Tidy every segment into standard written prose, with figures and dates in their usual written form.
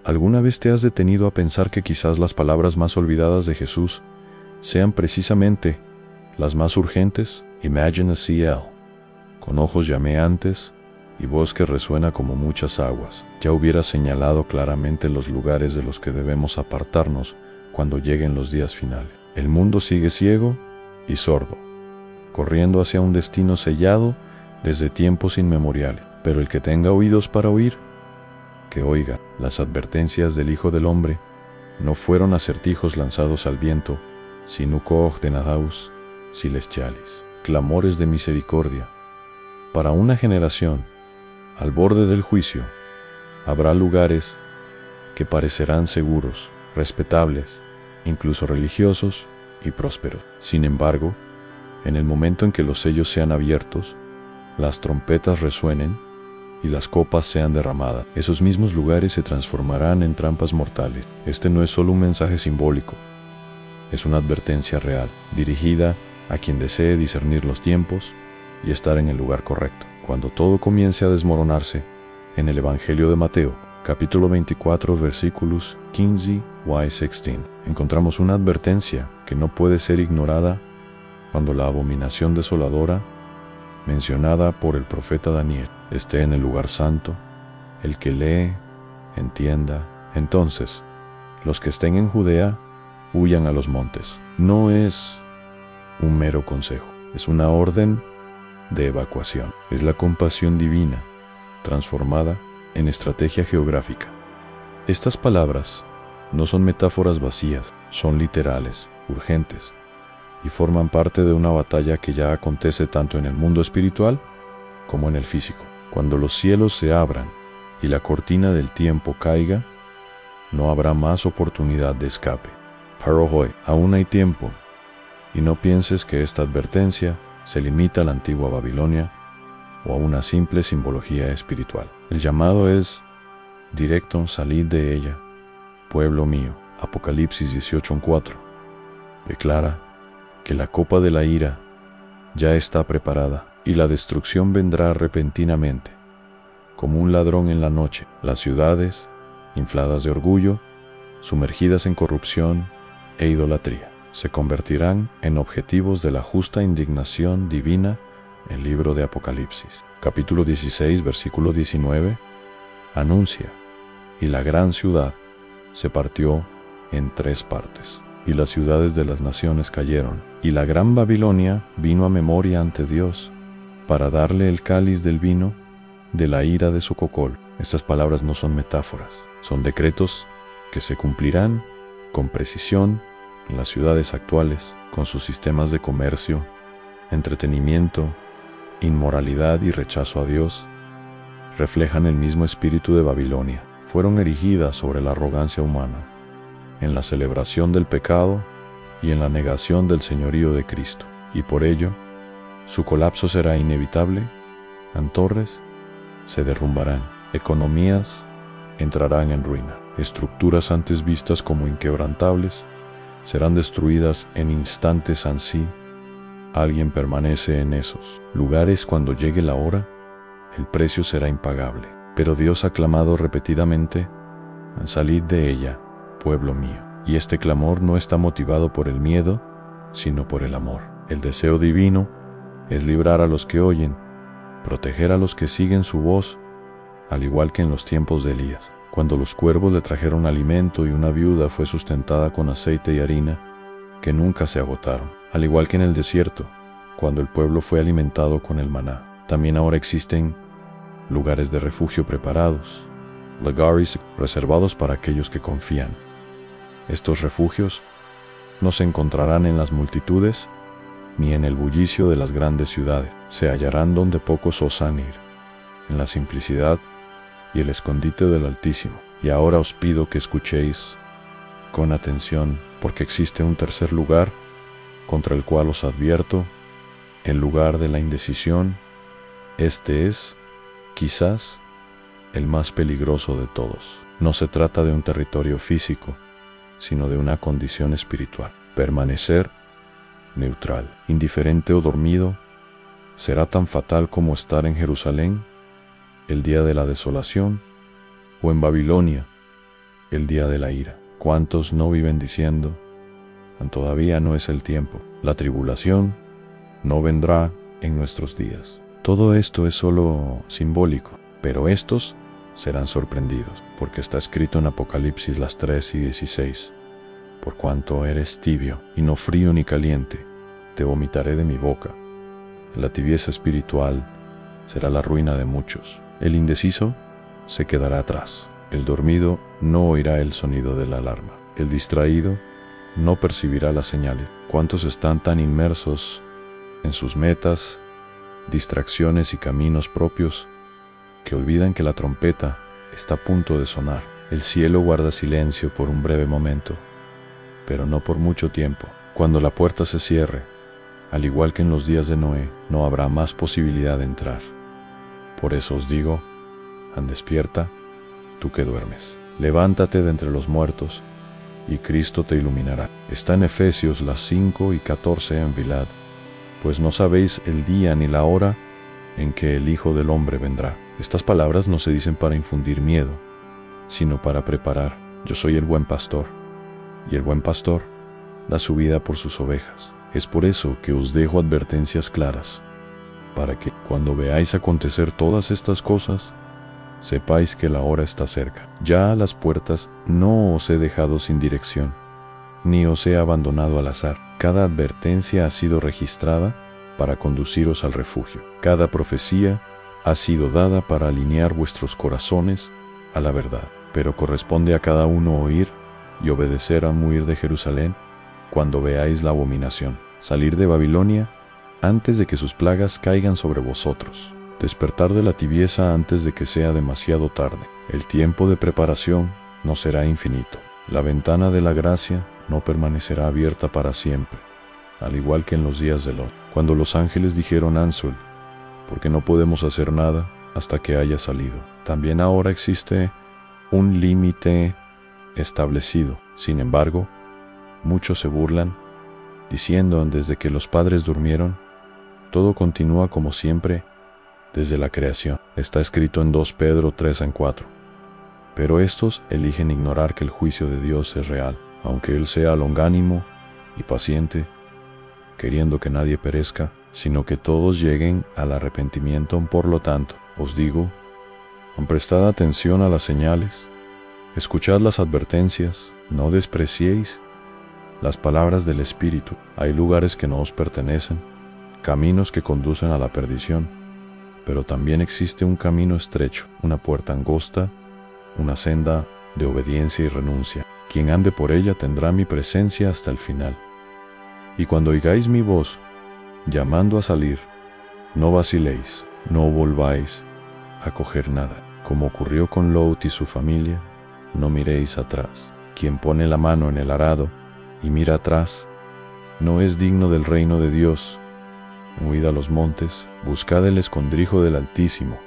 ¿Alguna vez te has detenido a pensar que quizás las palabras más olvidadas de Jesús sean precisamente las más urgentes? Imagine a CL. Con ojos llamé antes, y voz que resuena como muchas aguas. Ya hubiera señalado claramente los lugares de los que debemos apartarnos cuando lleguen los días finales. El mundo sigue ciego y sordo, corriendo hacia un destino sellado desde tiempos inmemoriales. Pero el que tenga oídos para oír, que oiga. Las advertencias del Hijo del Hombre no fueron acertijos lanzados al viento, sino ordenados celestiales, clamores de misericordia. Para una generación, al borde del juicio, habrá lugares que parecerán seguros, respetables, incluso religiosos y prósperos. Sin embargo, en el momento en que los sellos sean abiertos, las trompetas resuenen y las copas sean derramadas, esos mismos lugares se transformarán en trampas mortales. Este no es solo un mensaje simbólico, es una advertencia real, dirigida a quien desee discernir los tiempos y estar en el lugar correcto. Cuando todo comience a desmoronarse, en el Evangelio de Mateo, capítulo 24, versículos 15 y 16, encontramos una advertencia que no puede ser ignorada cuando la abominación desoladora mencionada por el profeta Daniel esté en el lugar santo. El que lee, entienda. Entonces, los que estén en Judea, huyan a los montes. No es un mero consejo, es una orden de evacuación. Es la compasión divina, transformada en estrategia geográfica. Estas palabras no son metáforas vacías, son literales, urgentes, y forman parte de una batalla que ya acontece tanto en el mundo espiritual como en el físico. Cuando los cielos se abran y la cortina del tiempo caiga, no habrá más oportunidad de escape. Pero hoy aún hay tiempo, y no pienses que esta advertencia se limita a la antigua Babilonia o a una simple simbología espiritual. El llamado es directo: salid de ella, pueblo mío. Apocalipsis 18:4 declara que la copa de la ira ya está preparada y la destrucción vendrá repentinamente, como un ladrón en la noche. Las ciudades, infladas de orgullo, sumergidas en corrupción e idolatría, se convertirán en objetivos de la justa indignación divina. El libro de Apocalipsis, capítulo 16, versículo 19, anuncia: y la gran ciudad se partió en 3 partes, y las ciudades de las naciones cayeron, y la gran Babilonia vino a memoria ante Dios, para darle el cáliz del vino de la ira de su cocol. Estas palabras no son metáforas, son decretos que se cumplirán con precisión en las ciudades actuales, con sus sistemas de comercio, entretenimiento, inmoralidad y rechazo a Dios. Reflejan el mismo espíritu de Babilonia. Fueron erigidas sobre la arrogancia humana, en la celebración del pecado y en la negación del señorío de Cristo, y por ello su colapso será inevitable. Torres se derrumbarán, economías entrarán en ruina, estructuras antes vistas como inquebrantables serán destruidas en instantes. Ansí alguien permanece en esos lugares cuando llegue la hora, el precio será impagable. Pero Dios ha clamado repetidamente: salid de ella, pueblo mío. Y este clamor no está motivado por el miedo, sino por el amor. El deseo divino es librar a los que oyen, proteger a los que siguen su voz, al igual que en los tiempos de Elías, cuando los cuervos le trajeron alimento y una viuda fue sustentada con aceite y harina que nunca se agotaron. Al igual que en el desierto, cuando el pueblo fue alimentado con el maná. También ahora existen lugares de refugio preparados, lugares reservados para aquellos que confían. Estos refugios no se encontrarán en las multitudes ni en el bullicio de las grandes ciudades. Se hallarán donde pocos osan ir, en la simplicidad y el escondite del Altísimo. Y ahora os pido que escuchéis con atención, porque existe un tercer lugar contra el cual os advierto, el lugar de la indecisión. Este es, quizás, el más peligroso de todos. No se trata de un territorio físico, sino de una condición espiritual. Permanecer neutral, indiferente o dormido, será tan fatal como estar en Jerusalén el día de la desolación, o en Babilonia el día de la ira. ¿Cuántos no viven diciendo, todavía no es el tiempo? La tribulación no vendrá en nuestros días. Todo esto es solo simbólico, pero estos serán sorprendidos, porque está escrito en Apocalipsis las 3:16. Por cuanto eres tibio, y no frío ni caliente, te vomitaré de mi boca. La tibieza espiritual será la ruina de muchos. El indeciso se quedará atrás. El dormido no oirá el sonido de la alarma. El distraído no percibirá las señales. ¿Cuántos están tan inmersos en sus metas, distracciones y caminos propios que olvidan que la trompeta está a punto de sonar? El cielo guarda silencio por un breve momento, pero no por mucho tiempo. Cuando la puerta se cierre, al igual que en los días de Noé, no habrá más posibilidad de entrar. Por eso os digo, despierta, tú que duermes. Levántate de entre los muertos, y Cristo te iluminará. Está en Efesios las 5:14 en Vilad. Pues no sabéis el día ni la hora en que el Hijo del Hombre vendrá. Estas palabras no se dicen para infundir miedo, sino para preparar. Yo soy el buen pastor, y el buen pastor da su vida por sus ovejas. Es por eso que os dejo advertencias claras, para que cuando veáis acontecer todas estas cosas, sepáis que la hora está cerca. Ya a las puertas no os he dejado sin dirección, ni os he abandonado al azar. Cada advertencia ha sido registrada para conduciros al refugio. Cada profecía ha sido dada para alinear vuestros corazones a la verdad. Pero corresponde a cada uno oír y obedecer a huir de Jerusalén cuando veáis la abominación. Salir de Babilonia antes de que sus plagas caigan sobre vosotros. Despertar de la tibieza antes de que sea demasiado tarde. El tiempo de preparación no será infinito. La ventana de la gracia no permanecerá abierta para siempre, al igual que en los días de Lot, cuando los ángeles dijeron Ansul, porque no podemos hacer nada hasta que haya salido. También ahora existe un límite establecido. Sin embargo, muchos se burlan, diciendo desde que los padres durmieron, todo continúa como siempre desde la creación. Está escrito en 2 Pedro 3:4. Pero estos eligen ignorar que el juicio de Dios es real, aunque Él sea longánimo y paciente, queriendo que nadie perezca, sino que todos lleguen al arrepentimiento. Por lo tanto, os digo, prestad atención a las señales, escuchad las advertencias, no despreciéis las palabras del Espíritu. Hay lugares que no os pertenecen, caminos que conducen a la perdición, pero también existe un camino estrecho, una puerta angosta, una senda de obediencia y renuncia. Quien ande por ella tendrá mi presencia hasta el final. Y cuando oigáis mi voz, llamando a salir, no vaciléis, no volváis a coger nada. Como ocurrió con Lot y su familia, no miréis atrás. Quien pone la mano en el arado y mira atrás, no es digno del reino de Dios. Huid a los montes, buscad el escondrijo del Altísimo,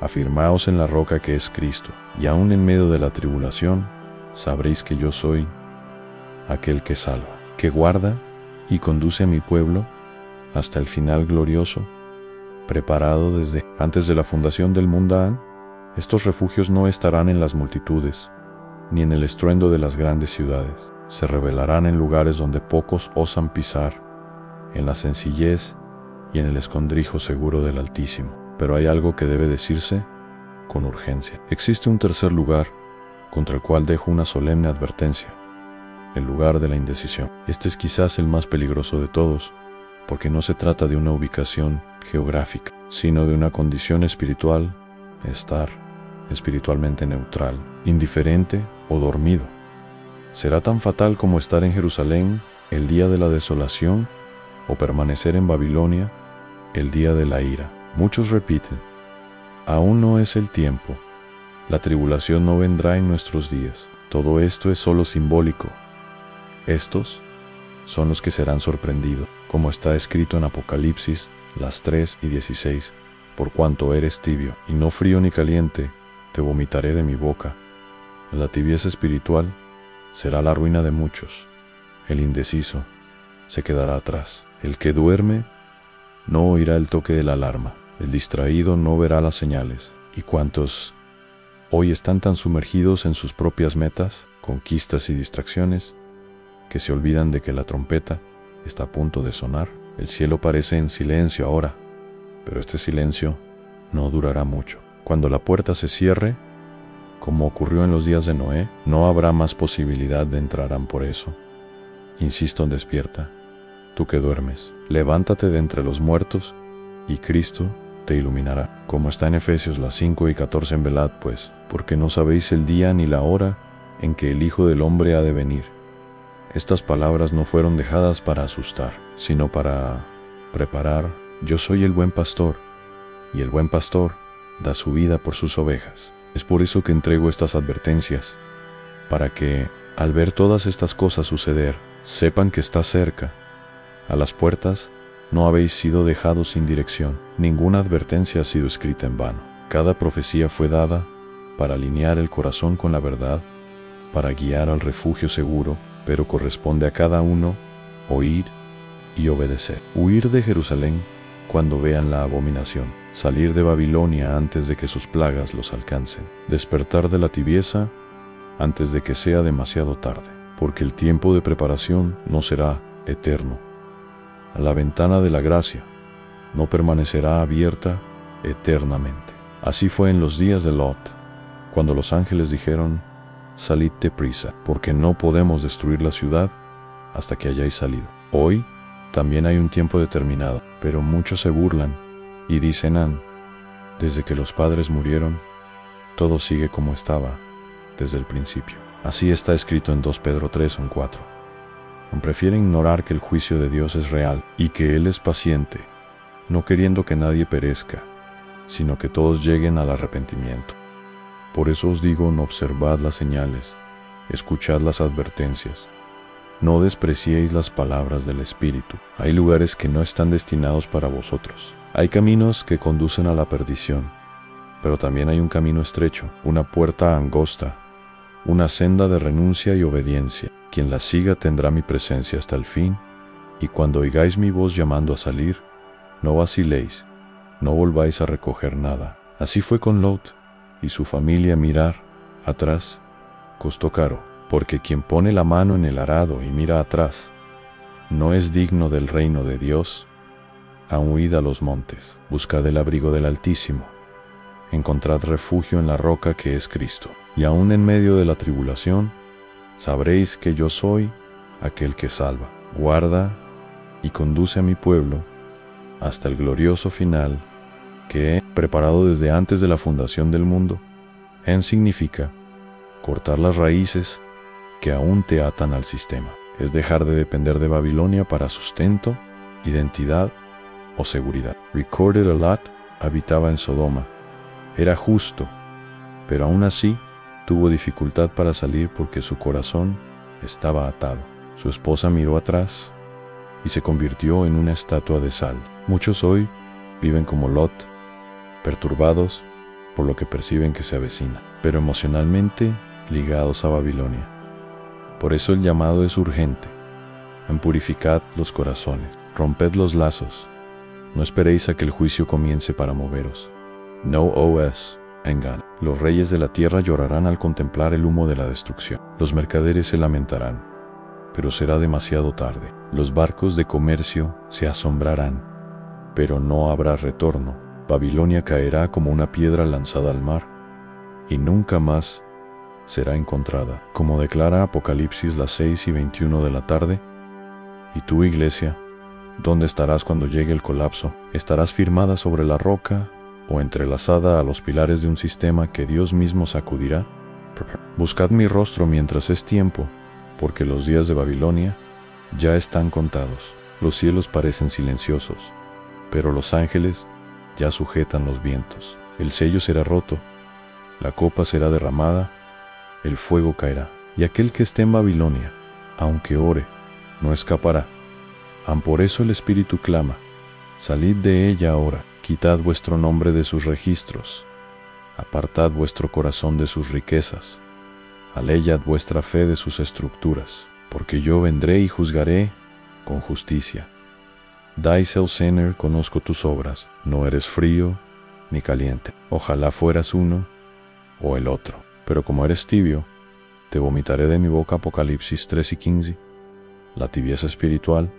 afirmaos en la roca que es Cristo, y aun en medio de la tribulación, sabréis que yo soy aquel que salva, que guarda y conduce a mi pueblo hasta el final glorioso, preparado desde antes de la fundación del mundo. Estos refugios no estarán en las multitudes, ni en el estruendo de las grandes ciudades. Se revelarán en lugares donde pocos osan pisar, en la sencillez y en el escondrijo seguro del Altísimo. Pero hay algo que debe decirse con urgencia. Existe un tercer lugar contra el cual dejo una solemne advertencia: el lugar de la indecisión. Este es quizás el más peligroso de todos, porque no se trata de una ubicación geográfica, sino de una condición espiritual, estar espiritualmente neutral, indiferente o dormido. Será tan fatal como estar en Jerusalén el día de la desolación o permanecer en Babilonia el día de la ira. Muchos repiten, aún no es el tiempo, la tribulación no vendrá en nuestros días. Todo esto es solo simbólico. Estos son los que serán sorprendidos, como está escrito en Apocalipsis las 3:16. Por cuanto eres tibio, y no frío ni caliente, te vomitaré de mi boca. La tibieza espiritual será la ruina de muchos. El indeciso se quedará atrás. El que duerme no oirá el toque de la alarma. El distraído no verá las señales. Y cuantos Hoy están tan sumergidos en sus propias metas, conquistas y distracciones, que se olvidan de que la trompeta está a punto de sonar. El cielo parece en silencio ahora, pero este silencio no durará mucho. Cuando la puerta se cierre, como ocurrió en los días de Noé, no habrá más posibilidad de entrar. Por eso, insisto, despierta, tú que duermes, levántate de entre los muertos, y Cristo te iluminará. Como está en Efesios 5:14, en velad pues, porque no sabéis el día ni la hora en que el Hijo del Hombre ha de venir. Estas palabras no fueron dejadas para asustar, sino para preparar. Yo soy el buen pastor, y el buen pastor da su vida por sus ovejas. Es por eso que entrego estas advertencias, para que, al ver todas estas cosas suceder, sepan que está cerca. A las puertas no habéis sido dejados sin dirección. Ninguna advertencia ha sido escrita en vano. Cada profecía fue dada para alinear el corazón con la verdad, para guiar al refugio seguro, pero corresponde a cada uno oír y obedecer. Huir de Jerusalén cuando vean la abominación, salir de Babilonia antes de que sus plagas los alcancen, despertar de la tibieza antes de que sea demasiado tarde, porque el tiempo de preparación no será eterno. La ventana de la gracia no permanecerá abierta eternamente. Así fue en los días de Lot, cuando los ángeles dijeron: salid deprisa, porque no podemos destruir la ciudad hasta que hayáis salido. Hoy también hay un tiempo determinado, pero muchos se burlan y dicen: desde que los padres murieron, todo sigue como estaba desde el principio. Así está escrito en 2 Pedro 3:4. Prefieren ignorar que el juicio de Dios es real y que Él es paciente, no queriendo que nadie perezca, sino que todos lleguen al arrepentimiento. Por eso os digo, no observad las señales, escuchad las advertencias. No despreciéis las palabras del Espíritu. Hay lugares que no están destinados para vosotros. Hay caminos que conducen a la perdición, pero también hay un camino estrecho, una puerta angosta, una senda de renuncia y obediencia. Quien la siga tendrá mi presencia hasta el fin, y cuando oigáis mi voz llamando a salir, no vaciléis, no volváis a recoger nada. Así fue con Lot y su familia. Mirar atrás costó caro, porque quien pone la mano en el arado y mira atrás, no es digno del reino de Dios. Huid a los montes, buscad el abrigo del Altísimo, encontrad refugio en la roca que es Cristo. Y aún en medio de la tribulación, sabréis que yo soy aquel que salva. Guarda y conduce a mi pueblo hasta el glorioso final que he preparado desde antes de la fundación del mundo. Significa cortar las raíces que aún te atan al sistema. Es dejar de depender de Babilonia para sustento, identidad o seguridad. Recorded a Lot habitaba en Sodoma. Era justo, pero aún así tuvo dificultad para salir porque su corazón estaba atado. Su esposa miró atrás y se convirtió en una estatua de sal. Muchos hoy viven como Lot, perturbados por lo que perciben que se avecina, pero emocionalmente ligados a Babilonia. Por eso el llamado es urgente. Purificad los corazones, romped los lazos. No esperéis a que el juicio comience para moveros. No os engañen. Los reyes de la tierra llorarán al contemplar el humo de la destrucción. Los mercaderes se lamentarán, pero será demasiado tarde. Los barcos de comercio se asombrarán, pero no habrá retorno. Babilonia caerá como una piedra lanzada al mar, y nunca más será encontrada. Como declara Apocalipsis 6:21 de la tarde. Y tú, iglesia, ¿dónde estarás cuando llegue el colapso? ¿Estarás firmada sobre la roca o entrelazada a los pilares de un sistema que Dios mismo sacudirá? Buscad mi rostro mientras es tiempo, porque los días de Babilonia ya están contados. Los cielos parecen silenciosos, pero los ángeles ya sujetan los vientos. El sello será roto, la copa será derramada, el fuego caerá. Y aquel que esté en Babilonia, aunque ore, no escapará. Por eso el Espíritu clama: salid de ella ahora. Quitad vuestro nombre de sus registros, apartad vuestro corazón de sus riquezas, aleyad vuestra fe de sus estructuras, porque yo vendré y juzgaré con justicia. Daisel Sener, conozco tus obras, no eres frío ni caliente. Ojalá fueras uno o el otro. Pero como eres tibio, te vomitaré de mi boca. Apocalipsis 3:15. La tibieza espiritual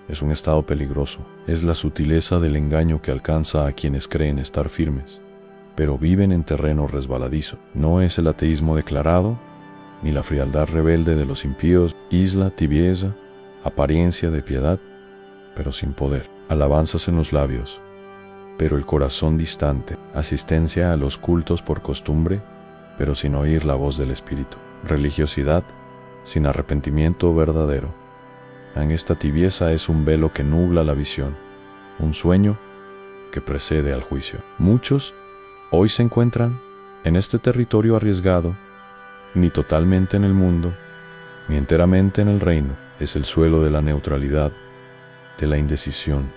es un estado peligroso. Es la sutileza del engaño que alcanza a quienes creen estar firmes, pero viven en terreno resbaladizo. No es el ateísmo declarado, ni la frialdad rebelde de los impíos. Isla, tibieza, apariencia de piedad, pero sin poder. Alabanzas en los labios, pero el corazón distante. Asistencia a los cultos por costumbre, pero sin oír la voz del Espíritu. Religiosidad sin arrepentimiento verdadero. En esta tibieza es un velo que nubla la visión, un sueño que precede al juicio. Muchos hoy se encuentran en este territorio arriesgado, ni totalmente en el mundo, ni enteramente en el reino. Es el suelo de la neutralidad, de la indecisión,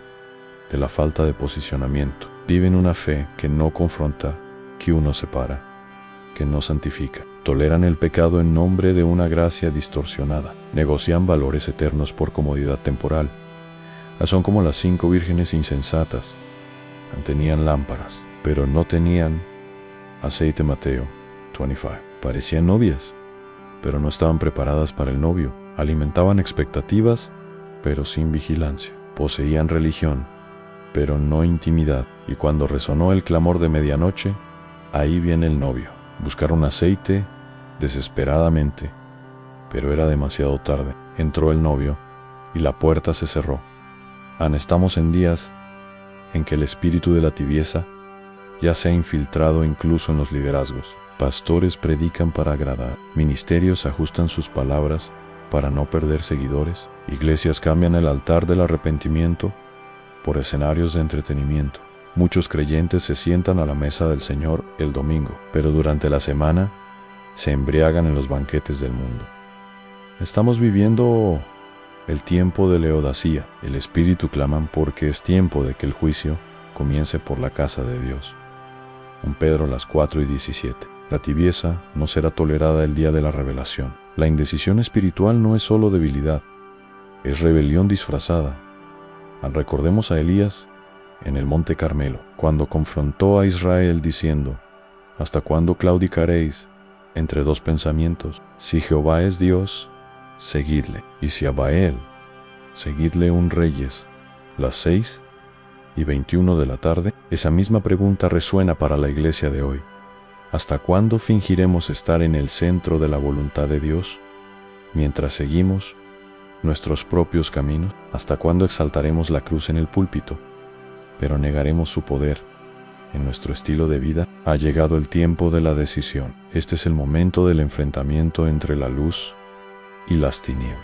de la falta de posicionamiento. Viven una fe que no confronta, que uno separa, que no santifica. Toleran el pecado en nombre de una gracia distorsionada. Negocian valores eternos por comodidad temporal. Son como las 5 vírgenes insensatas. Tenían lámparas, pero no tenían aceite. Mateo 25. Parecían novias, pero no estaban preparadas para el novio. Alimentaban expectativas, pero sin vigilancia. Poseían religión, pero no intimidad. Y cuando resonó el clamor de medianoche, ahí viene el novio. Buscaron aceite desesperadamente, pero era demasiado tarde. Entró el novio y la puerta se cerró. Estamos en días en que el espíritu de la tibieza ya se ha infiltrado incluso en los liderazgos. Pastores predican para agradar, ministerios ajustan sus palabras para no perder seguidores, iglesias cambian el altar del arrepentimiento por escenarios de entretenimiento. Muchos creyentes se sientan a la mesa del Señor el domingo, pero durante la semana se embriagan en los banquetes del mundo. Estamos viviendo el tiempo de Laodicea. El Espíritu claman porque es tiempo de que el juicio comience por la casa de Dios. 1 Pedro 4:17. La tibieza no será tolerada el día de la revelación. La indecisión espiritual no es solo debilidad, es rebelión disfrazada. Recordemos a Elías en el Monte Carmelo, cuando confrontó a Israel diciendo: ¿hasta cuándo claudicaréis entre dos pensamientos? Si Jehová es Dios, seguidle, y si a Baal, seguidle. Reyes, las 6:21 de la tarde. Esa misma pregunta resuena para la iglesia de hoy. ¿Hasta cuándo fingiremos estar en el centro de la voluntad de Dios, mientras seguimos nuestros propios caminos? ¿Hasta cuándo exaltaremos la cruz en el púlpito, pero negaremos su poder en nuestro estilo de vida? Ha llegado el tiempo de la decisión. Este es el momento del enfrentamiento entre la luz y las tinieblas,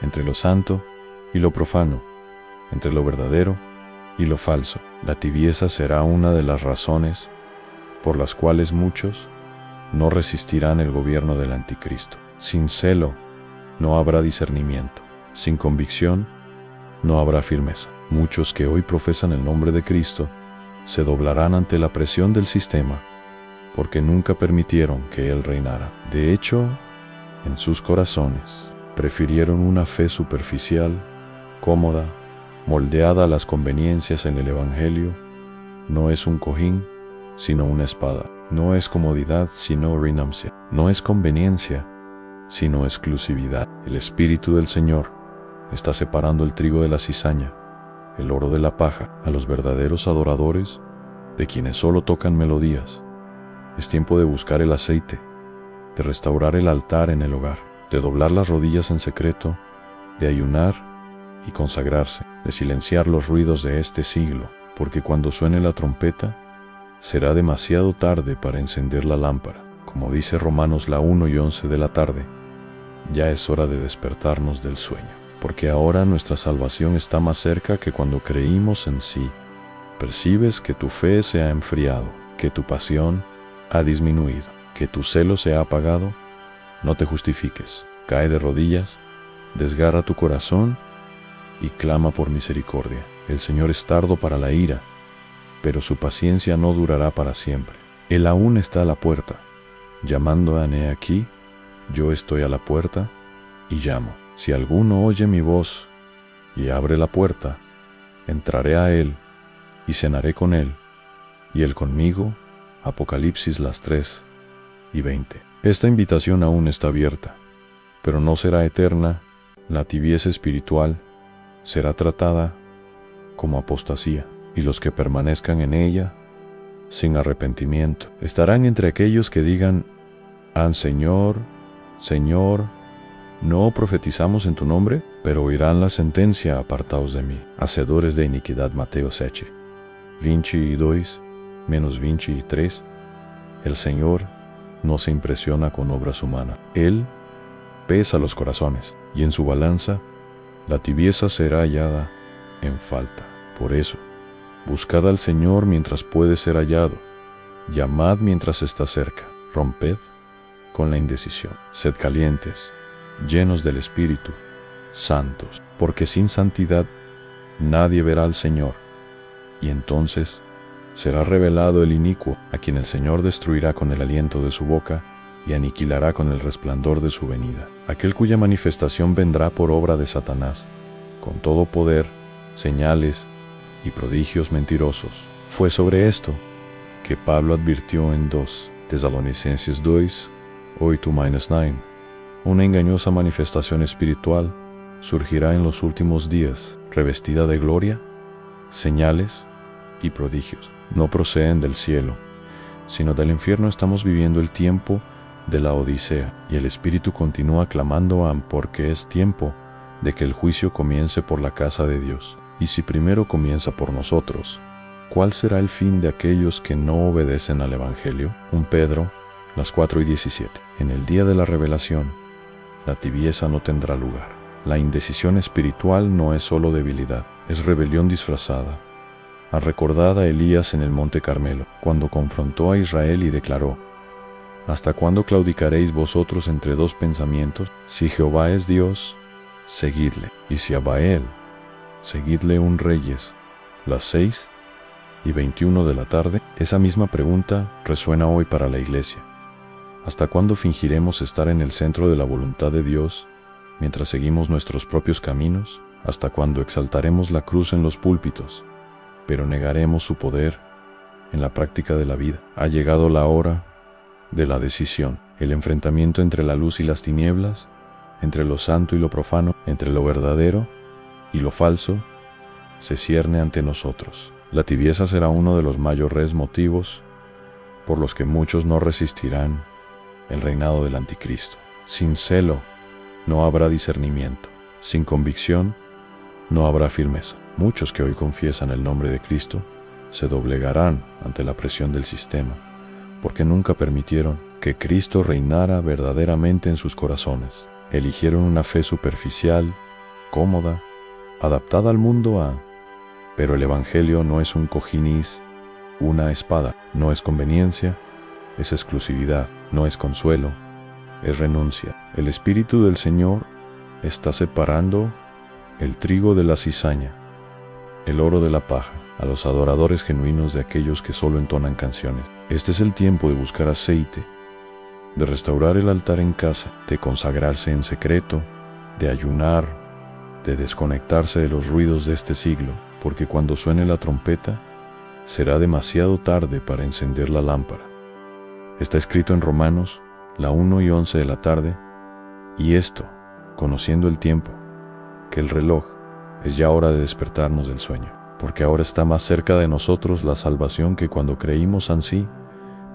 entre lo santo y lo profano, entre lo verdadero y lo falso. La tibieza será una de las razones por las cuales muchos no resistirán el gobierno del anticristo. Sin celo no habrá discernimiento, sin convicción no habrá firmeza. Muchos que hoy profesan el nombre de Cristo se doblarán ante la presión del sistema porque nunca permitieron que Él reinara. De hecho, en sus corazones prefirieron una fe superficial, cómoda, moldeada a las conveniencias en el Evangelio. No es un cojín, sino una espada. No es comodidad, sino renuncia. No es conveniencia, sino exclusividad. El Espíritu del Señor está separando el trigo de la cizaña, el oro de la paja, a los verdaderos adoradores de quienes solo tocan melodías. Es tiempo de buscar el aceite, de restaurar el altar en el hogar, de doblar las rodillas en secreto, de ayunar y consagrarse, de silenciar los ruidos de este siglo, porque cuando suene la trompeta, será demasiado tarde para encender la lámpara. Como dice Romanos 1:11 de la tarde, ya es hora de despertarnos del sueño, porque ahora nuestra salvación está más cerca que cuando creímos en sí. Percibes que tu fe se ha enfriado, que tu pasión ha disminuido, que tu celo se ha apagado. No te justifiques, cae de rodillas, desgarra tu corazón y clama por misericordia. El Señor es tardo para la ira, pero su paciencia no durará para siempre. Él aún está a la puerta, llamando a He aquí, yo estoy a la puerta y llamo. Si alguno oye mi voz y abre la puerta, entraré a él y cenaré con él, y él conmigo. Apocalipsis 3:17. y 20. Esta invitación aún está abierta, pero no será eterna. La tibieza espiritual será tratada como apostasía, y los que permanezcan en ella, sin arrepentimiento, estarán entre aquellos que digan: Señor, Señor, ¿no profetizamos en tu nombre? Pero oirán la sentencia: apartaos de mí, hacedores de iniquidad. Mateo 7, 22, menos 23. El Señor no se impresiona con obras humanas. Él pesa los corazones, y en su balanza la tibieza será hallada en falta. Por eso, buscad al Señor mientras puede ser hallado, llamad mientras está cerca, romped con la indecisión. Sed calientes, llenos del Espíritu, santos, porque sin santidad nadie verá al Señor, y entonces será revelado el inicuo, a quien el Señor destruirá con el aliento de su boca y aniquilará con el resplandor de su venida. Aquel cuya manifestación vendrá por obra de Satanás, con todo poder, señales y prodigios mentirosos. Fue sobre esto que Pablo advirtió en 2 Tesalonicenses 2, 8-9. Una engañosa manifestación espiritual surgirá en los últimos días, revestida de gloria, señales y prodigios. No proceden del cielo, sino del infierno. Estamos viviendo el tiempo de la Odisea, y el Espíritu continúa clamando porque es tiempo de que el juicio comience por la casa de Dios. Y si primero comienza por nosotros, ¿cuál será el fin de aquellos que no obedecen al Evangelio? 1 Pedro, las 4:17. En el día de la revelación, la tibieza no tendrá lugar. La indecisión espiritual no es solo debilidad, es rebelión disfrazada. Recordad a Elías en el monte Carmelo, cuando confrontó a Israel y declaró: ¿hasta cuándo claudicaréis vosotros entre dos pensamientos? Si Jehová es Dios, seguidle, y si a Baal, seguidle. Reyes, las 6:21 de la tarde. Esa misma pregunta resuena hoy para la iglesia. ¿Hasta cuándo fingiremos estar en el centro de la voluntad de Dios mientras seguimos nuestros propios caminos? ¿Hasta cuándo exaltaremos la cruz en los púlpitos, pero negaremos su poder en la práctica de la vida? Ha llegado la hora de la decisión, el enfrentamiento entre la luz y las tinieblas, entre lo santo y lo profano, entre lo verdadero y lo falso, se cierne ante nosotros. La tibieza será uno de los mayores motivos por los que muchos no resistirán el reinado del anticristo. Sin celo no habrá discernimiento, sin convicción no habrá firmeza. Muchos que hoy confiesan el nombre de Cristo se doblegarán ante la presión del sistema, porque nunca permitieron que Cristo reinara verdaderamente en sus corazones. Eligieron una fe superficial, cómoda, adaptada al mundo. Pero el Evangelio no es un cojinis, una espada. No es conveniencia, es exclusividad. No es consuelo, es renuncia. El Espíritu del Señor está separando el trigo de la cizaña, el oro de la paja, a los adoradores genuinos de aquellos que solo entonan canciones. Este es el tiempo de buscar aceite, de restaurar el altar en casa, de consagrarse en secreto, de ayunar, de desconectarse de los ruidos de este siglo, porque cuando suene la trompeta, será demasiado tarde para encender la lámpara. Está escrito en Romanos, la 1:11 de la tarde, y esto, conociendo el tiempo, que el reloj, es ya hora de despertarnos del sueño, porque ahora está más cerca de nosotros la salvación que cuando creímos ansí.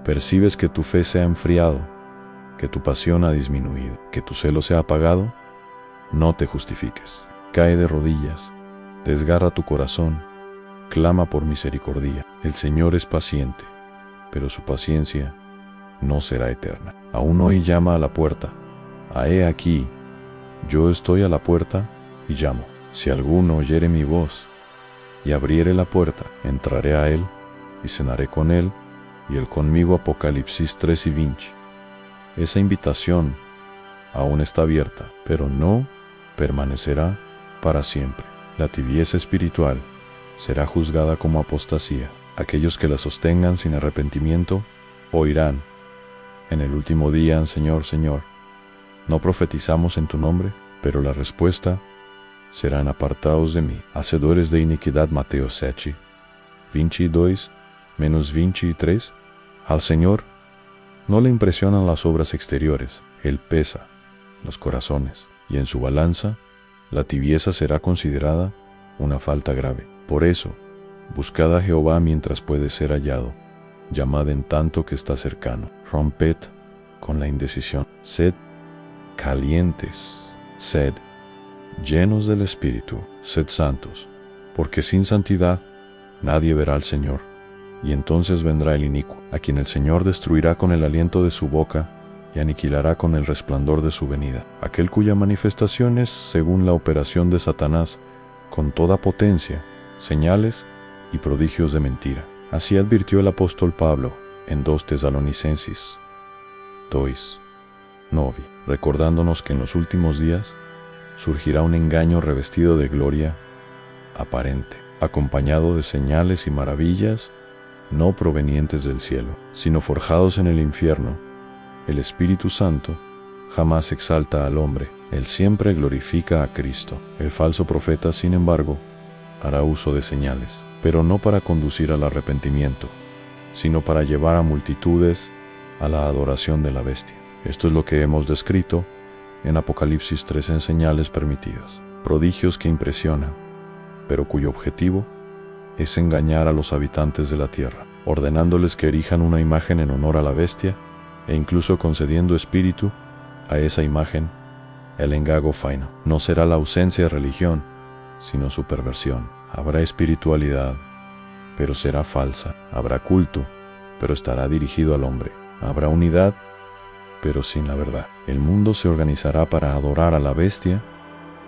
Percibes que tu fe se ha enfriado, que tu pasión ha disminuido, que tu celo se ha apagado. No te justifiques. Cae de rodillas, desgarra tu corazón, clama por misericordia. El Señor es paciente, pero su paciencia no será eterna. Aún hoy llama a la puerta. He aquí, yo estoy a la puerta y llamo. Si alguno oyere mi voz y abriere la puerta, entraré a él y cenaré con él y él conmigo. Apocalipsis 3:20. Esa invitación aún está abierta, pero no permanecerá para siempre. La tibieza espiritual será juzgada como apostasía. Aquellos que la sostengan sin arrepentimiento oirán en el último día: Señor, Señor, ¿no profetizamos en tu nombre? Pero la respuesta: serán apartados de mí, hacedores de iniquidad. Mateo 7, 22-23. Al Señor No le impresionan las obras exteriores, Él pesa los corazones, y en su balanza, la tibieza será considerada una falta grave. Por eso, buscad a Jehová mientras puede ser hallado, llamad en tanto que está cercano. Romped con la indecisión. Sed calientes, sed llenos del Espíritu, sed santos, porque sin santidad nadie verá al Señor. Y entonces vendrá el inicuo, a quien el Señor destruirá con el aliento de su boca y aniquilará con el resplandor de su venida. Aquel cuya manifestación es según la operación de Satanás, con toda potencia, señales y prodigios de mentira. Así advirtió el apóstol Pablo en 2 Tesalonicenses 2:9, recordándonos que en los últimos días surgirá un engaño revestido de gloria aparente, acompañado de señales y maravillas no provenientes del cielo, sino forjados en el infierno. El Espíritu Santo jamás exalta al hombre, él siempre glorifica a Cristo. El falso profeta, sin embargo, hará uso de señales, pero no para conducir al arrepentimiento, sino para llevar a multitudes a la adoración de la bestia. Esto es lo que hemos descrito en Apocalipsis 3 en señales permitidas, prodigios que impresionan, pero cuyo objetivo es engañar a los habitantes de la tierra, ordenándoles que erijan una imagen en honor a la bestia e incluso concediendo espíritu a esa imagen. El engago final no será la ausencia de religión, sino su perversión. Habrá espiritualidad, pero será falsa. Habrá culto, pero estará dirigido al hombre. Habrá unidad, pero sin la verdad. El mundo se organizará para adorar a la bestia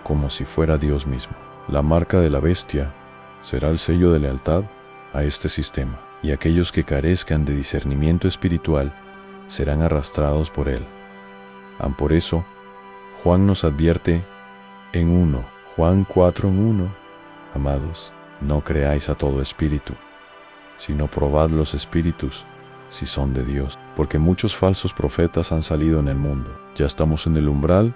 como si fuera Dios mismo. La marca de la bestia será el sello de lealtad a este sistema, y aquellos que carezcan de discernimiento espiritual serán arrastrados por él. Por eso, Juan nos advierte en Juan 4:1, amados, no creáis a todo espíritu, sino probad los espíritus si son de Dios, porque muchos falsos profetas han salido en el mundo. Ya estamos en el umbral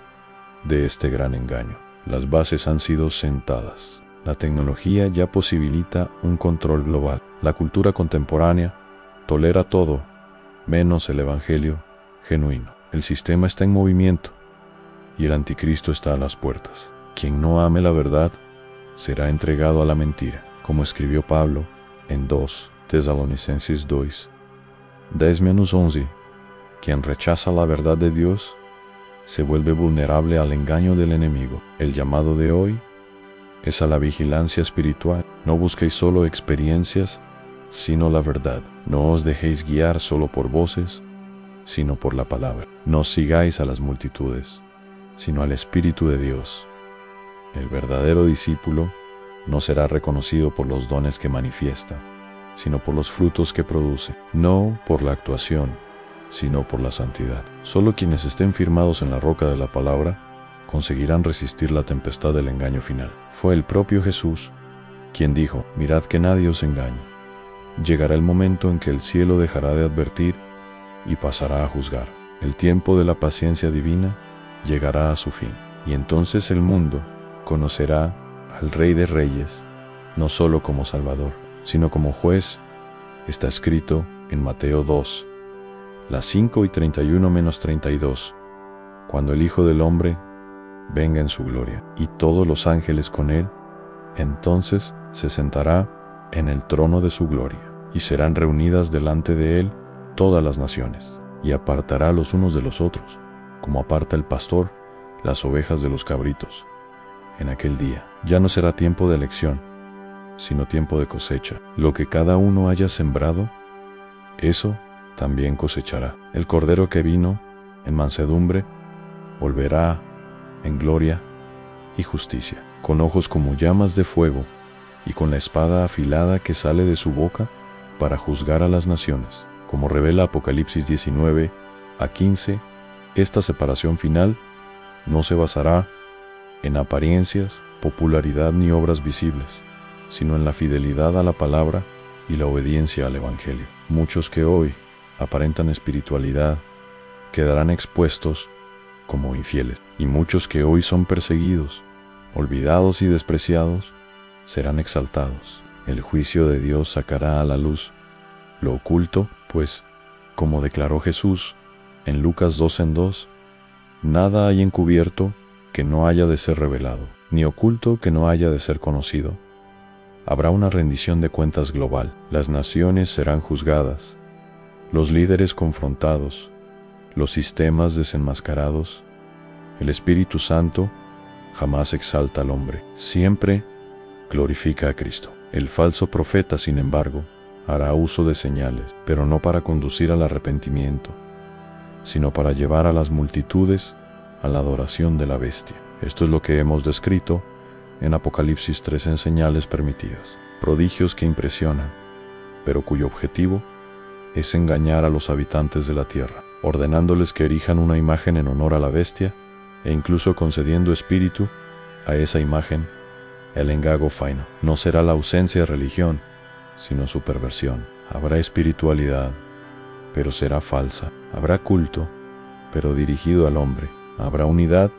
de este gran engaño. Las bases han sido sentadas. La tecnología ya posibilita un control global. La cultura contemporánea tolera todo, menos el evangelio genuino. El sistema está en movimiento y el anticristo está a las puertas. Quien no ame la verdad será entregado a la mentira, como escribió Pablo en 2 Tesalonicenses 2:10-11. Quien rechaza la verdad de Dios se vuelve vulnerable al engaño del enemigo. El llamado de hoy es a la vigilancia espiritual. No busquéis solo experiencias, sino la verdad. No os dejéis guiar solo por voces, sino por la palabra. No sigáis a las multitudes, sino al Espíritu de Dios. El verdadero discípulo no será reconocido por los dones que manifiesta, sino por los frutos que produce. No por la actuación, sino por la santidad. Solo quienes estén firmados en la roca de la palabra conseguirán resistir la tempestad del engaño final. Fue el propio Jesús quien dijo: mirad que nadie os engañe. Llegará el momento en que el cielo dejará de advertir y pasará a juzgar. El tiempo de la paciencia divina llegará a su fin, y entonces el mundo conocerá al Rey de Reyes, no solo como Salvador, sino como juez. Está escrito en Mateo 2, las 5:31-32, cuando el Hijo del Hombre venga en su gloria, y todos los ángeles con él, entonces se sentará en el trono de su gloria, y serán reunidas delante de él todas las naciones, y apartará los unos de los otros, como aparta el pastor las ovejas de los cabritos. En aquel día ya no será tiempo de elección, sino tiempo de cosecha. Lo que cada uno haya sembrado, eso también cosechará. El Cordero que vino en mansedumbre volverá en gloria y justicia, con ojos como llamas de fuego y con la espada afilada que sale de su boca para juzgar a las naciones. Como revela Apocalipsis 19:15, esta separación final no se basará en apariencias, popularidad ni obras visibles, sino en la fidelidad a la palabra y la obediencia al Evangelio. Muchos que hoy aparentan espiritualidad quedarán expuestos como infieles, y muchos que hoy son perseguidos, olvidados y despreciados, serán exaltados. El juicio de Dios sacará a la luz lo oculto, pues, como declaró Jesús en Lucas 2:2, nada hay encubierto que no haya de ser revelado, ni oculto que no haya de ser conocido. Habrá una rendición de cuentas global, las naciones serán juzgadas, los líderes confrontados, los sistemas desenmascarados. El Espíritu Santo jamás exalta al hombre, siempre glorifica a Cristo. El falso profeta, sin embargo, hará uso de señales, pero no para conducir al arrepentimiento, sino para llevar a las multitudes a la adoración de la bestia. Esto es lo que hemos descrito en Apocalipsis 3 en señales permitidas, prodigios que impresionan, pero cuyo objetivo es engañar a los habitantes de la tierra, ordenándoles que erijan una imagen en honor a la bestia e incluso concediendo espíritu a esa imagen. El engago final no será la ausencia de religión, sino su perversión. Habrá espiritualidad, pero será falsa. Habrá culto, pero dirigido al hombre. Habrá unidad,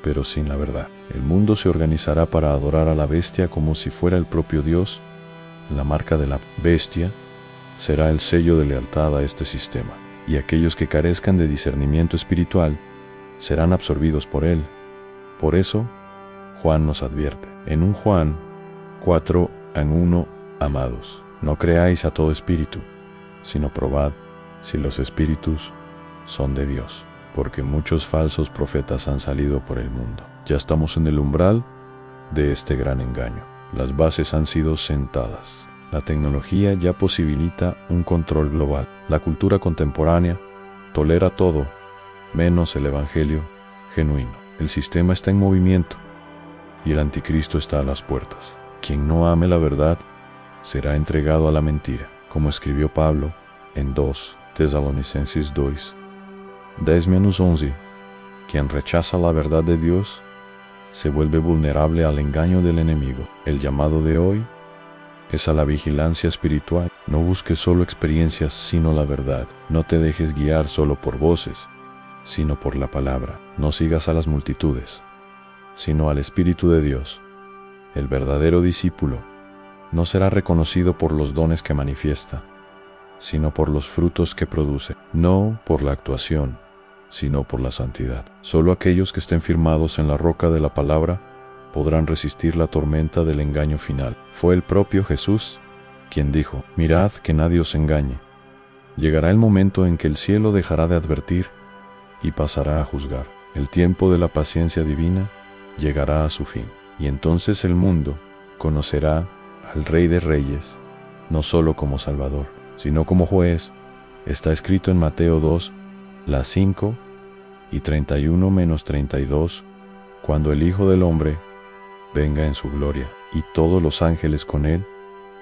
pero sin la verdad. El mundo se organizará para adorar a la bestia como si fuera el propio Dios. La marca de la bestia será el sello de lealtad a este sistema, y aquellos que carezcan de discernimiento espiritual serán absorbidos por él. Por eso, Juan nos advierte, en 1 Juan 4:1, amados, no creáis a todo espíritu, sino probad si los espíritus son de Dios, porque muchos falsos profetas han salido por el mundo. Ya estamos en el umbral de este gran engaño. Las bases han sido sentadas. La tecnología ya posibilita un control global. La cultura contemporánea tolera todo, menos el evangelio genuino. El sistema está en movimiento y el anticristo está a las puertas. Quien no ame la verdad será entregado a la mentira, como escribió Pablo en 2 Tesalonicenses 2, 10-11. Quien rechaza la verdad de Dios se vuelve vulnerable al engaño del enemigo. El llamado de hoy es a la vigilancia espiritual. No busques solo experiencias, sino la verdad. No te dejes guiar solo por voces, sino por la palabra. No sigas a las multitudes, sino al Espíritu de Dios. El verdadero discípulo no será reconocido por los dones que manifiesta, sino por los frutos que produce. No por la actuación, sino por la santidad. Solo aquellos que estén firmados en la roca de la palabra podrán resistir la tormenta del engaño final. Fue el propio Jesús quien dijo, mirad que nadie os engañe. Llegará el momento en que el cielo dejará de advertir y pasará a juzgar. El tiempo de la paciencia divina llegará a su fin, y entonces el mundo conocerá al Rey de Reyes, no solo como Salvador, sino como juez. Está escrito en Mateo 2, las 5 y 31-32, cuando el Hijo del Hombre venga en su gloria, y todos los ángeles con él,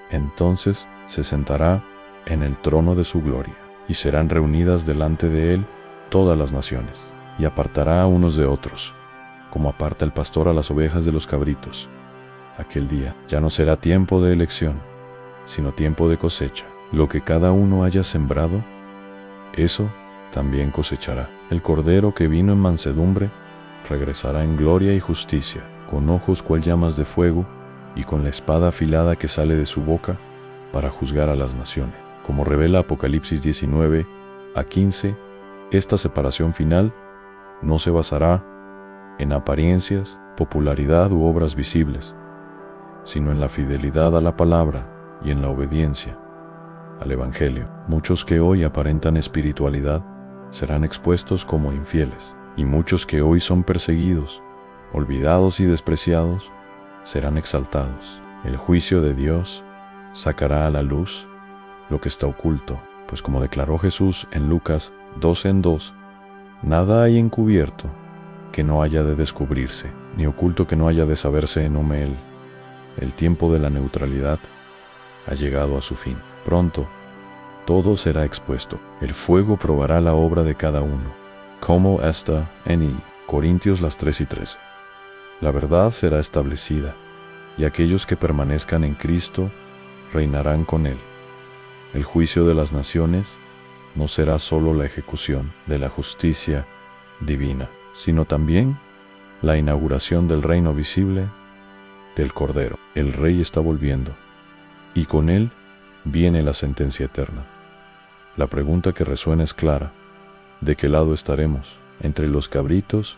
entonces se sentará en el trono de su gloria, y serán reunidas delante de él todas las naciones, y apartará a unos de otros, como aparta el pastor a las ovejas de los cabritos. Aquel día ya no será tiempo de elección, sino tiempo de cosecha. Lo que cada uno haya sembrado, eso también cosechará. El Cordero que vino en mansedumbre regresará en gloria y justicia, con ojos cual llamas de fuego, y con la espada afilada que sale de su boca, para juzgar a las naciones. Como revela Apocalipsis 19-15, esta separación final no se basará en apariencias, popularidad u obras visibles, sino en la fidelidad a la palabra y en la obediencia al Evangelio. Muchos que hoy aparentan espiritualidad serán expuestos como infieles, y muchos que hoy son perseguidos, olvidados y despreciados, serán exaltados. El juicio de Dios sacará a la luz lo que está oculto, pues como declaró Jesús en Lucas 2:2, nada hay encubierto que no haya de descubrirse, ni oculto que no haya de saberse en Él. El tiempo de la neutralidad ha llegado a su fin. Pronto, todo será expuesto. El fuego probará la obra de cada uno, como está en Corintios 3:13. La verdad será establecida, y aquellos que permanezcan en Cristo reinarán con Él. El juicio de las naciones no será solo la ejecución de la justicia divina, sino también la inauguración del reino visible del Cordero. El Rey está volviendo, y con Él viene la sentencia eterna. La pregunta que resuena es clara: ¿De qué lado estaremos? ¿Entre los cabritos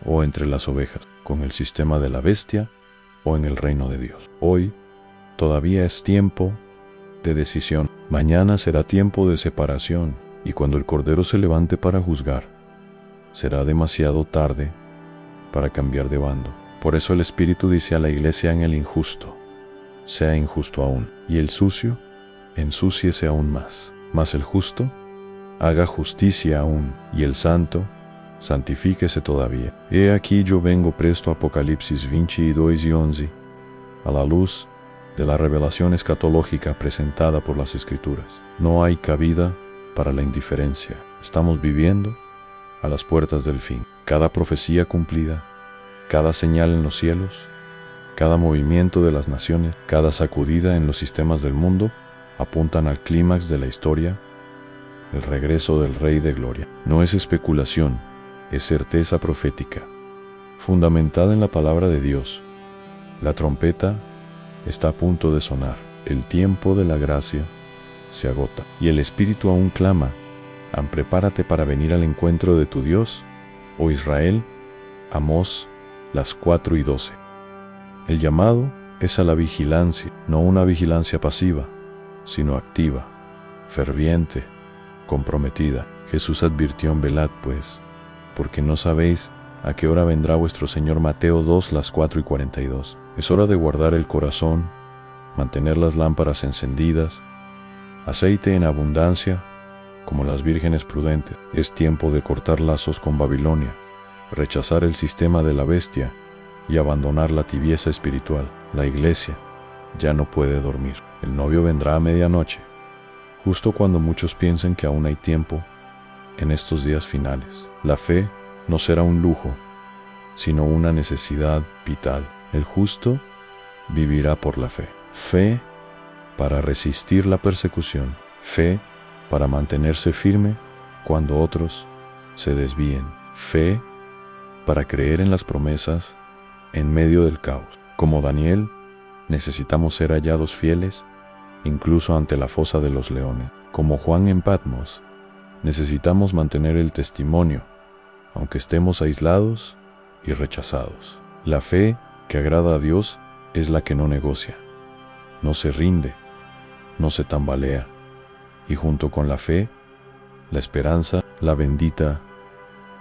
o entre las ovejas? ¿Con el sistema de la bestia o en el reino de Dios? Hoy todavía es tiempo de decisión. Mañana será tiempo de separación, y cuando el Cordero se levante para juzgar, será demasiado tarde para cambiar de bando. Por eso el Espíritu dice a la iglesia en el injusto: sea injusto aún, y el sucio, ensúciese aún más. Mas el justo, haga justicia aún, y el santo, santifíquese todavía. He aquí yo vengo presto, Apocalipsis 22 y 11, a la luz de la revelación escatológica presentada por las Escrituras. No hay cabida para la indiferencia. Estamos viviendo a las puertas del fin. Cada profecía cumplida, cada señal en los cielos, cada movimiento de las naciones, cada sacudida en los sistemas del mundo, apuntan al clímax de la historia, el regreso del Rey de Gloria. No es especulación, es certeza profética, fundamentada en la palabra de Dios. La trompeta está a punto de sonar. El tiempo de la gracia se agota, y el Espíritu aún clama: prepárate para venir al encuentro de tu Dios, oh Israel. Amós, las 4:12. El llamado es a la vigilancia, no una vigilancia pasiva, sino activa, ferviente, comprometida. Jesús advirtió en velad pues, porque no sabéis a qué hora vendrá vuestro Señor. Mateo 2, las 4:42. Es hora de guardar el corazón, mantener las lámparas encendidas, aceite en abundancia, como las vírgenes prudentes. Es tiempo de cortar lazos con Babilonia, rechazar el sistema de la bestia y abandonar la tibieza espiritual. La iglesia ya no puede dormir. El novio vendrá a medianoche, justo cuando muchos piensen que aún hay tiempo en estos días finales. La fe no será un lujo, sino una necesidad vital. El justo vivirá por la fe. Fe para resistir la persecución. Fe para mantenerse firme cuando otros se desvíen. Fe para creer en las promesas en medio del caos. Como Daniel, necesitamos ser hallados fieles, incluso ante la fosa de los leones. Como Juan en Patmos, necesitamos mantener el testimonio, aunque estemos aislados y rechazados. La fe que agrada a Dios es la que no negocia, no se rinde, no se tambalea, y junto con la fe, la esperanza, la bendita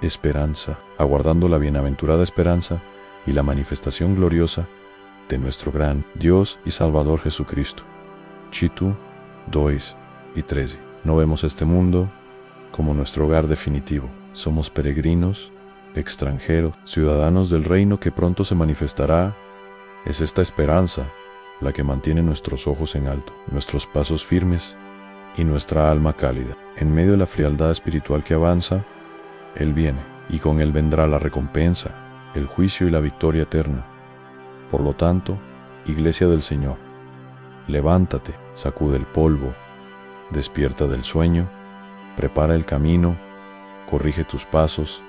esperanza, aguardando la bienaventurada esperanza y la manifestación gloriosa de nuestro gran Dios y Salvador Jesucristo. Tito 2 y 13. No vemos este mundo como nuestro hogar definitivo. Somos peregrinos, extranjeros, ciudadanos del reino que pronto se manifestará. Es esta esperanza la que mantiene nuestros ojos en alto, nuestros pasos firmes y nuestra alma cálida. En medio de la frialdad espiritual que avanza, Él viene, y con Él vendrá la recompensa, el juicio y la victoria eterna. Por lo tanto, Iglesia del Señor, levántate, sacude el polvo, despierta del sueño, prepara el camino, corrige tus pasos,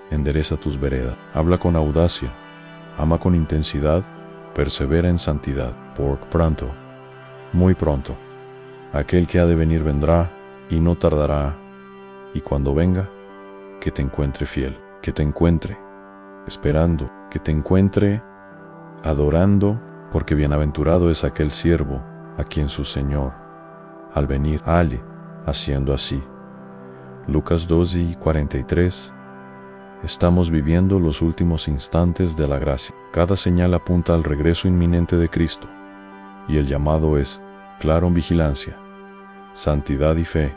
endereza tus veredas, habla con audacia, ama con intensidad, persevera en santidad, porque pronto, muy pronto, aquel que ha de venir vendrá y no tardará, y cuando venga, que te encuentre fiel, que te encuentre esperando, que te encuentre adorando, porque bienaventurado es aquel siervo a quien su Señor, al venir, halle haciendo así. Lucas 2:43. Estamos viviendo los últimos instantes de la gracia. Cada señal apunta al regreso inminente de Cristo, y el llamado es claro en vigilancia, santidad y fe,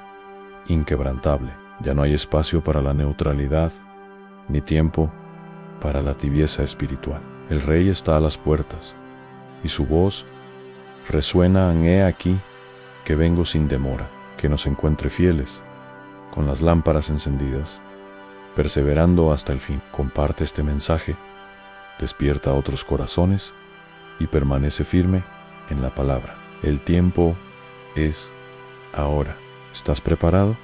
inquebrantable. Ya no hay espacio para la neutralidad, ni tiempo para la tibieza espiritual. El Rey está a las puertas, y su voz resuena en he aquí que vengo sin demora. Que nos encuentre fieles, con las lámparas encendidas, perseverando hasta el fin. Comparte este mensaje, despierta a otros corazones y permanece firme en la palabra. El tiempo es ahora. ¿Estás preparado?